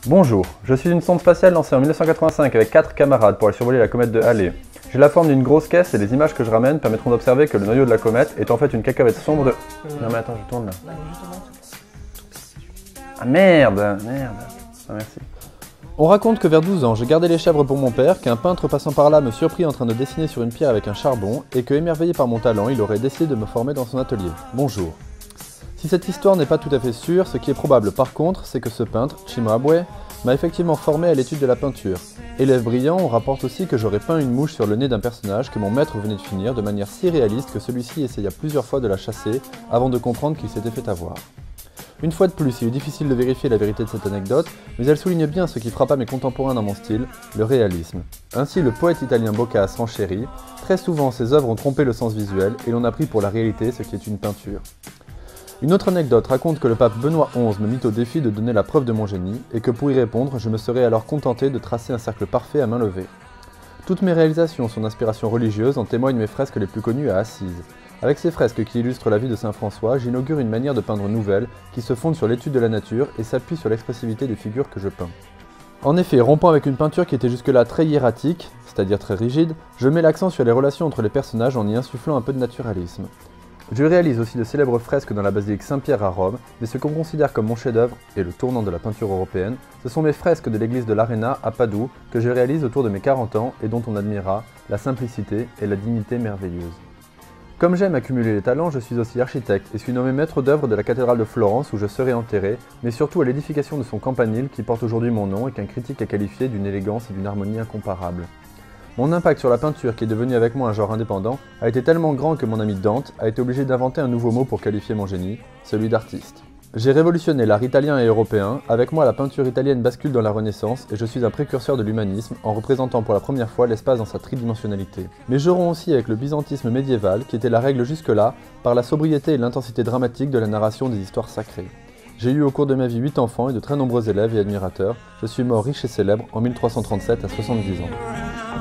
Bonjour, je suis une sonde spatiale lancée en 1985 avec 4 camarades pour aller survoler la comète de Halley. J'ai la forme d'une grosse caisse et les images que je ramène permettront d'observer que le noyau de la comète est en fait une cacahuète sombre de... Non mais attends, je tourne là. Ah merde. Ah merci. On raconte que vers 12 ans, j'ai gardé les chèvres pour mon père, qu'un peintre passant par là me surprit en train de dessiner sur une pierre avec un charbon, et que, émerveillé par mon talent, il aurait décidé de me former dans son atelier. Bonjour. Si cette histoire n'est pas tout à fait sûre, ce qui est probable par contre, c'est que ce peintre, Cimabue, m'a effectivement formé à l'étude de la peinture. Élève brillant, on rapporte aussi que j'aurais peint une mouche sur le nez d'un personnage que mon maître venait de finir de manière si réaliste que celui-ci essaya plusieurs fois de la chasser avant de comprendre qu'il s'était fait avoir. Une fois de plus, il est difficile de vérifier la vérité de cette anecdote, mais elle souligne bien ce qui frappa mes contemporains dans mon style, le réalisme. Ainsi, le poète italien Boccace renchérit, très souvent ses œuvres ont trompé le sens visuel et l'on a pris pour la réalité ce qui est une peinture. Une autre anecdote raconte que le pape Benoît XI me mit au défi de donner la preuve de mon génie, et que pour y répondre, je me serais alors contenté de tracer un cercle parfait à main levée. Toutes mes réalisations sont d'inspiration religieuse, en témoignent mes fresques les plus connues à Assise. Avec ces fresques qui illustrent la vie de saint François, j'inaugure une manière de peindre nouvelle, qui se fonde sur l'étude de la nature et s'appuie sur l'expressivité des figures que je peins. En effet, rompant avec une peinture qui était jusque-là très hiératique, c'est-à-dire très rigide, je mets l'accent sur les relations entre les personnages en y insufflant un peu de naturalisme. Je réalise aussi de célèbres fresques dans la basilique Saint-Pierre à Rome, mais ce qu'on considère comme mon chef-d'œuvre et le tournant de la peinture européenne, ce sont mes fresques de l'église de l'Arena à Padoue que je réalise autour de mes 40 ans et dont on admirera la simplicité et la dignité merveilleuse. Comme j'aime accumuler les talents, je suis aussi architecte et suis nommé maître d'œuvre de la cathédrale de Florence où je serai enterré, mais surtout à l'édification de son campanile qui porte aujourd'hui mon nom et qu'un critique a qualifié d'une élégance et d'une harmonie incomparables. Mon impact sur la peinture, qui est devenue avec moi un genre indépendant, a été tellement grand que mon ami Dante a été obligé d'inventer un nouveau mot pour qualifier mon génie, celui d'artiste. J'ai révolutionné l'art italien et européen, avec moi la peinture italienne bascule dans la Renaissance et je suis un précurseur de l'humanisme en représentant pour la première fois l'espace dans sa tridimensionnalité. Mais je romps aussi avec le byzantisme médiéval, qui était la règle jusque-là, par la sobriété et l'intensité dramatique de la narration des histoires sacrées. J'ai eu au cours de ma vie 8 enfants et de très nombreux élèves et admirateurs, je suis mort riche et célèbre en 1337 à 70 ans.